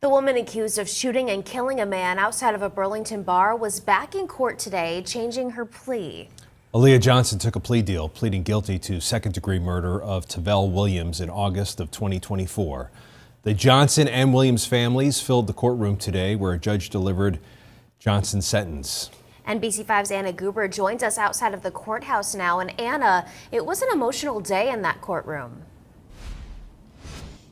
The woman accused of shooting and killing a man outside of a Burlington bar was back in court today, changing her plea. Aaliyah Johnson took a plea deal, pleading guilty to second-degree murder of Tavell Williams in August of 2024. The Johnson and Williams families filled the courtroom today, where a judge delivered Johnson's sentence. NBC5's Anna Goober joins us outside of the courthouse now. And Anna, it was an emotional day in that courtroom.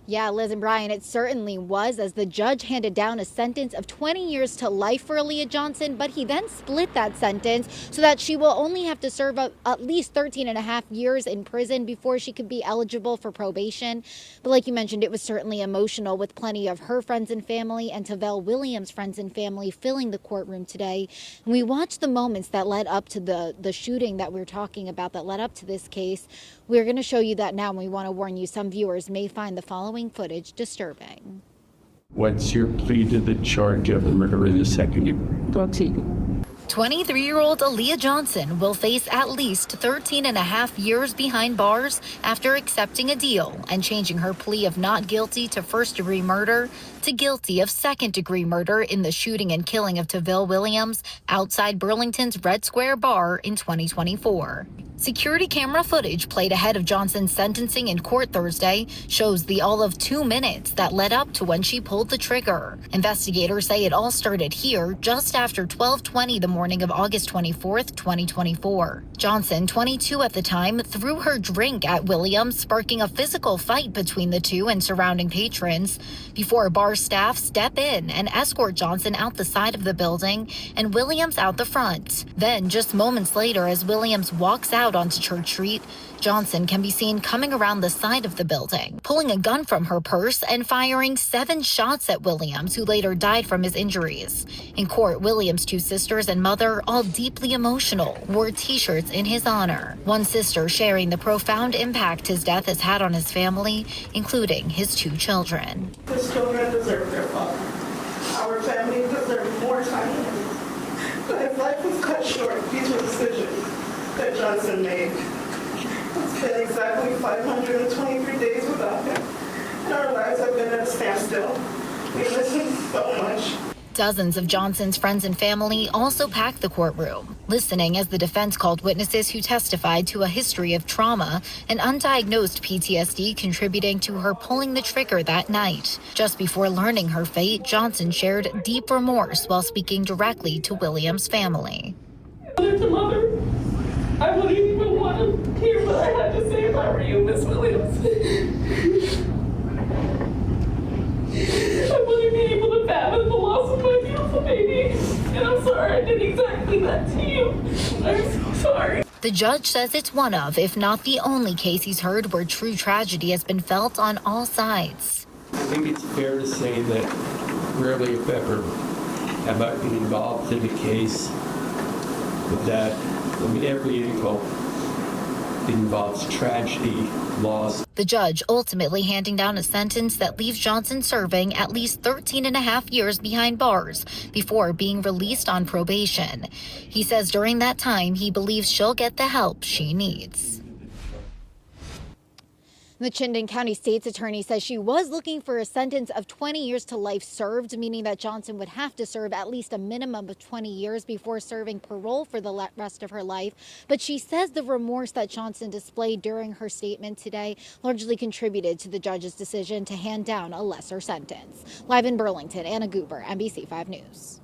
Yeah, Liz and Brian, it certainly was, as the judge handed down a sentence of 20 years to life for Aaliyah Johnson, but he then split that sentence so that she will only have to serve at least 13 and a half years in prison before she could be eligible for probation. But like you mentioned, it was certainly emotional, with plenty of her friends and family and Tavell Williams' friends and family filling the courtroom today. And we watched the moments that led up to the shooting that we're talking about, that led up to this case. We're going to show you that now, and we want to warn you, some viewers may find the following footage disturbing. What's your plea to the charge of the murder in the second degree? 23-year-old Aaliyah Johnson will face at least 13 and a half years behind bars after accepting a deal and changing her plea of not guilty to first-degree murder to guilty of second-degree murder in the shooting and killing of Tavell Williams outside Burlington's Red Square Bar in 2024. Security camera footage played ahead of Johnson's sentencing in court Thursday shows the all of 2 minutes that led up to when she pulled the trigger. Investigators say it all started here just after 12:20 the morning of August 24th, 2024. Johnson, 22 at the time, threw her drink at Williams, sparking a physical fight between the two and surrounding patrons, before bar staff step in and escort Johnson out the side of the building and Williams out the front. Then, just moments later, as Williams walks out onto Church Street, Johnson can be seen coming around the side of the building, pulling a gun from her purse and firing 7 shots at Williams, who later died from his injuries. In court, Williams' 2 sisters and mother, all deeply emotional, wore t-shirts in his honor. One sister sharing the profound impact his death has had on his family, including his 2 children. His children deserve their father. Our family deserves more time. But his life was cut short due to a decision that Johnson made. It's been exactly 523 days without him, and our lives have been at a standstill. We miss him so much. Dozens of Johnson's friends and family also packed the courtroom, listening as the defense called witnesses who testified to a history of trauma and undiagnosed PTSD contributing to her pulling the trigger that night. Just before learning her fate, Johnson shared deep remorse while speaking directly to Williams' family. Mother, I wouldn't even want to hear what I had to say if I were you, Miss Williams. I wouldn't be able to fathom the loss of my beautiful baby. And I'm sorry I did exactly that to you. I'm so sorry. The judge says it's one of, if not the only case he's heard where true tragedy has been felt on all sides. I think it's fair to say that rarely, if ever, have I been involved in a case that, every angle involves tragedy, loss. The judge ultimately handing down a sentence that leaves Johnson serving at least 13 and a half years behind bars before being released on probation. He says during that time, he believes she'll get the help she needs. The Chittenden County State's attorney says she was looking for a sentence of 20 years to life served, meaning that Johnson would have to serve at least a minimum of 20 years before serving parole for the rest of her life. But she says the remorse that Johnson displayed during her statement today largely contributed to the judge's decision to hand down a lesser sentence. Live in Burlington, Anna Goober, NBC5 News.